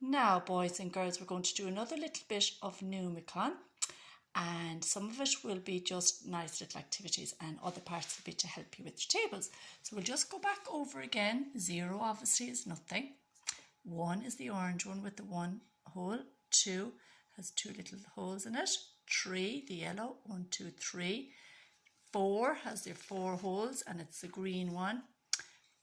Now, boys and girls, we're going to do another little bit of Numicon, and some of it will be just nice little activities and other parts will be to help you with your tables. So we'll just go back over again. 0 obviously is nothing. 1 is the orange one with the 1 hole. 2 has 2 little holes in it. 3, the yellow, 1, 2, 3. 4 has the 4 holes and it's the green one.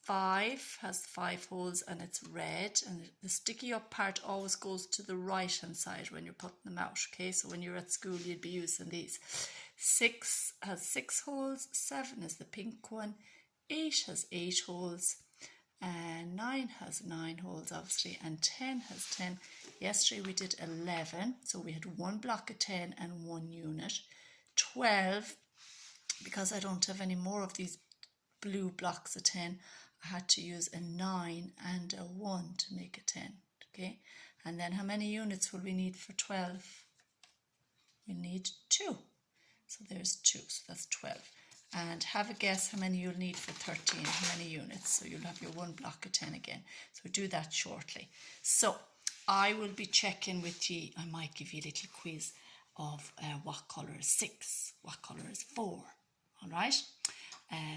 5 has 5 holes and it's red, and the sticky up part always goes to the right hand side when you're putting them out, okay? So when you're at school you'd be using these. 6 has 6 holes, 7 is the pink one, 8 has 8 holes, and 9 has 9 holes obviously, and 10 has 10. Yesterday we did 11, so we had 1 block of 10 and 1 unit. 12, because I don't have any more of these blue blocks of 10, I had to use a 9 and a 1 to make a 10, okay? And then how many units will we need for 12? We need 2. So there's 2, so that's 12. And have a guess how many you'll need for 13, how many units. So you'll have your 1 block of 10 again. So we'll do that shortly. So I will be checking with you. I might give you a little quiz of what colour is 6, what colour is 4, all right?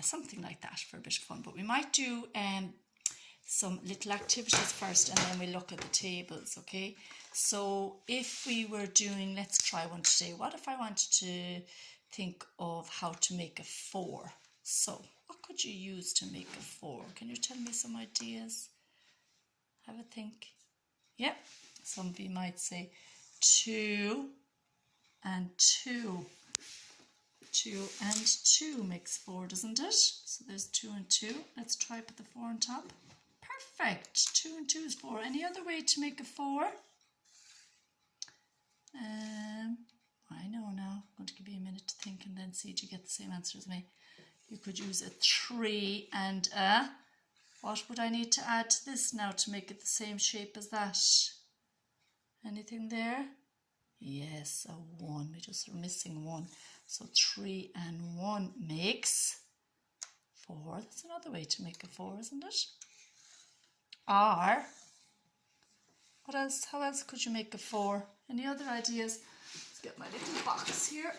Something like that for a bit of fun. But we might do some little activities first and then we'll look at the tables, okay? So if we were doing, let's try one today. What if I wanted to think of how to make a 4? So what could you use to make a 4? Can you tell me some ideas? Have a think. Yep, some of you might say 2 and 2. 2 and 2 makes 4, doesn't it? So there's 2 and 2. Let's try put the 4 on top. Perfect. 2 and 2 is 4. Any other way to make a 4? I know now. I'm going to give you a minute to think and then see do you get the same answer as me. You could use a 3 and a... What would I need to add to this now to make it the same shape as that? Anything there? Yes, a 1. We just are missing 1. So 3 and 1 makes 4. That's another way to make a 4, isn't it? Or, what else? How else could you make a 4? Any other ideas? Let's get my little box here.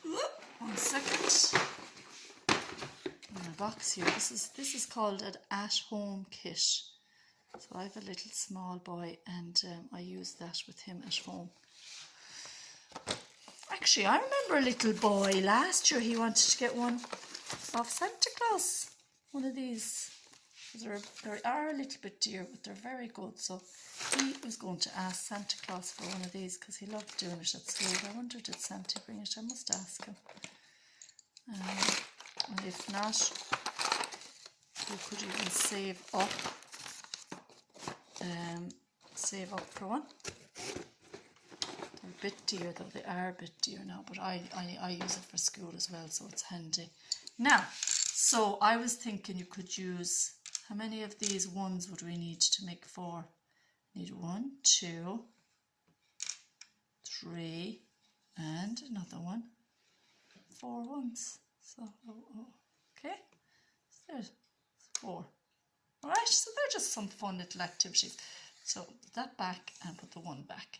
Whoop, 1 second. My box here. This is called an at-home kit. So I have a little small boy and I use that with him at home. Actually, I remember a little boy last year, he wanted to get one of Santa Claus. One of these. They are a little bit dear, but they're very good. So he was going to ask Santa Claus for one of these because he loved doing it at school. I wonder, did Santa bring it? I must ask him. And if not, you could even save up for one. They're a bit dear though, they are a bit dear now, but I use it for school as well, so it's handy. Now, so I was thinking you could use, how many of these ones would we need to make 4? Need 1, 2, 3, and another one. 4 ones. So, okay, so there's 4. Alright, so they're just some fun little activities. So put that back and put the 1 back.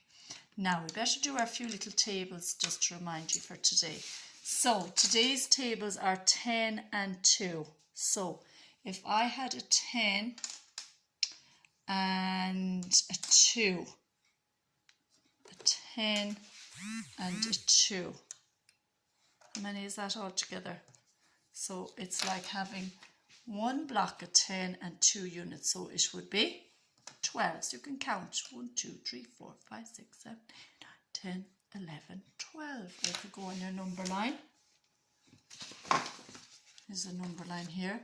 Now we better do our few little tables just to remind you for today. So today's tables are 10 and 2. So if I had a 10 and a 2, a 10 and a 2, how many is that all together? So it's like having 1 block of 10 and 2 units. So it would be 12. So you can count 1, 2, 3, 4, 5, 6, 7, 8, 9, 10, 11, 12. If you go on your number line, there's a number line here.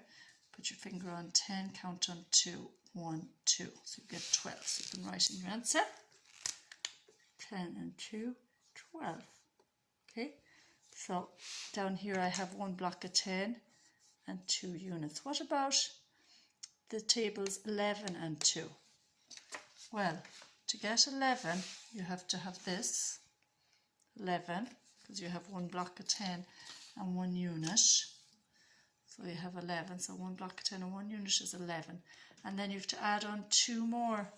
Put your finger on 10, count on 2, 1, 2. So you get 12. So you can write in your answer 10 and 2, 12. Okay. So down here I have 1 block of 10 and 2 units. What about the tables 11 and 2? Well, to get 11, you have to have this, 11, because you have 1 block of 10 and 1 unit. So you have 11, so 1 block of 10 and 1 unit is 11. And then you have to add on 2 more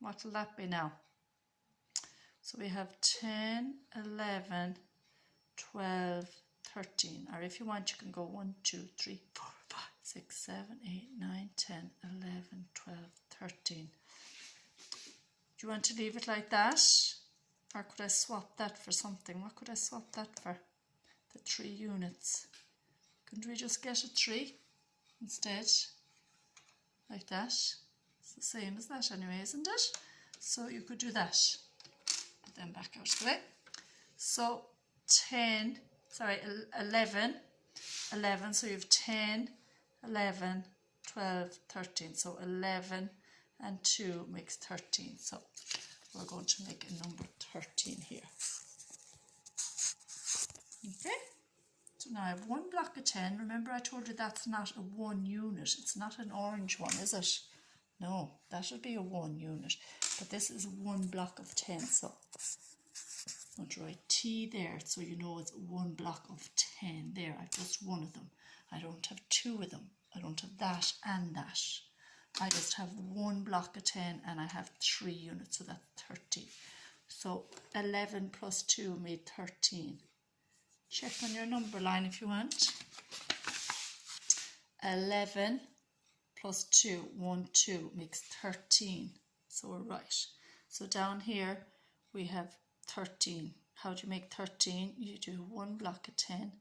What will that be now? So we have 10, 11, 12, 13. Or if you want, you can go 1, 2, 3, 4, 5, 6, 7, 8, 9, 10, 11, 12, 13. Do you want to leave it like that? Or could I swap that for something? What could I swap that for? The 3 units. Couldn't we just get a 3 instead? Like that. It's the same as that anyway, isn't it? So you could do that. Put them back out of the way. So 11, so you have 10, 11, 12, 13. So 11 and 2 makes 13. So we're going to make a number 13 here. Okay, so now I have one block of 10. Remember I told you that's not a 1 unit. It's not an orange one, is it? No, that would be a 1 unit. But this is one block of 10, so I'm going to write T there so you know it's one block of 10 there. I've just one of them. I don't have 2 of them. I don't have that and that. I just have one block of 10 and I have 3 units, so that's 13. So 11 plus 2 made 13. Check on your number line if you want. 11 plus 2, 1, 2 makes 13. So we're right. So down here we have 13. How do you make 13? You do one block of 10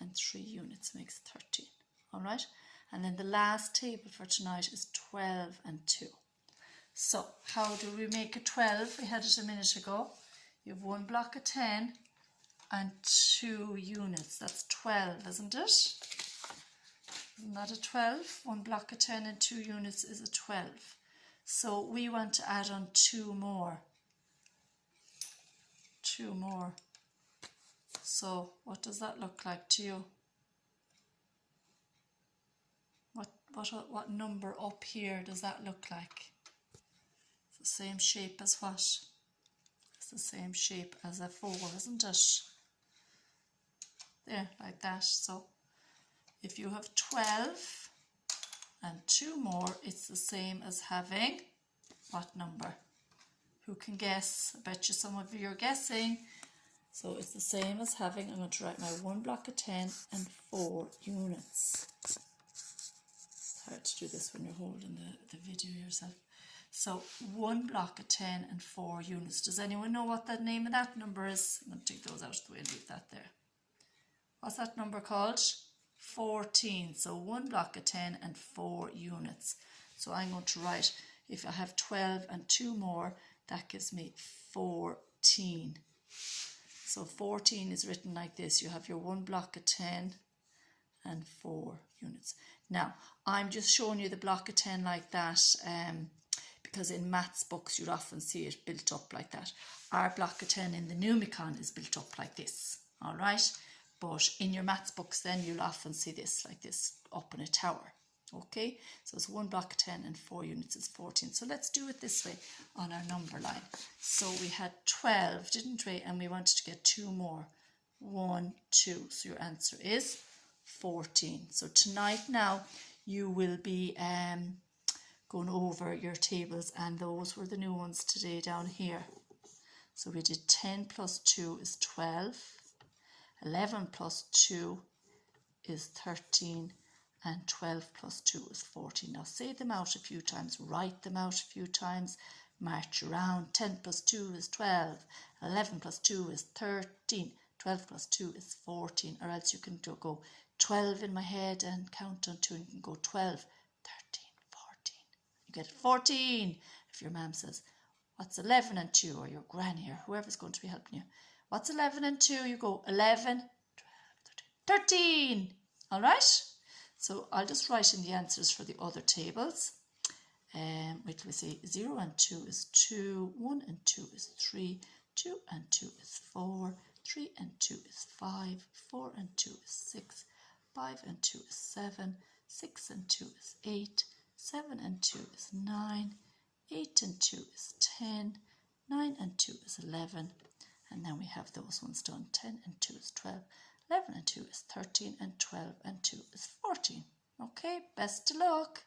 and 3 units makes 13. All right. And then the last table for tonight is 12 and 2. So how do we make a 12? We had it a minute ago. You have one block of 10 and 2 units. That's 12, isn't it? Isn't that a 12? One block of 10 and 2 units is a 12. So we want to add on 2 more. 2 more. So what does that look like to you? What number up here does that look like? It's the same shape as what? It's the same shape as a 4, isn't it? There, like that. So if you have 12 and 2 more, it's the same as having what number? Who can guess? I bet you some of you are guessing. So it's the same as having, I'm going to write my one block of 10 and 4 units. It's hard to do this when you're holding the video yourself. So one block of 10 and 4 units. Does anyone know what the name of that number is? I'm going to take those out of the way and leave that there. What's that number called? 14. So one block of 10 and 4 units. So I'm going to write, if I have 12 and 2 more, that gives me 14. So 14 is written like this. You have your one block of 10 and 4 units. Now, I'm just showing you the block of 10 like that because in maths books you'd often see it built up like that. Our block of 10 in the Numicon is built up like this, all right? But in your maths books then you'll often see this like this up in a tower. Okay, so it's one block of 10 and 4 units is 14. So let's do it this way on our number line. So we had 12, didn't we? And we wanted to get 2 more. 1, 2. So your answer is 14. So tonight now you will be going over your tables, and those were the new ones today down here. So we did 10 plus 2 is 12. 11 plus 2 is 13. And 12 plus 2 is 14. Now say them out a few times, write them out a few times, march around. 10 plus 2 is 12, 11 plus 2 is 13, 12 plus 2 is 14. Or else you can go 12 in my head and count on 2, and you can go 12, 13, 14. You get 14. If your mum says, what's 11 and 2, or your granny or whoever's going to be helping you, what's 11 and 2? You go 11, 12, 13. All right? So I'll just write in the answers for the other tables. Wait till we see. 0 and 2 is 2, 1 and 2 is 3, 2 and 2 is 4, 3 and 2 is 5, 4 and 2 is 6, 5 and 2 is 7, 6 and 2 is 8, 7 and 2 is 9, 8 and 2 is 10, 9 and 2 is 11, and then we have those ones done. 10 and 2 is 12, 11 and 2 is 13, and 12 and 2 is 14. Okay, best of luck.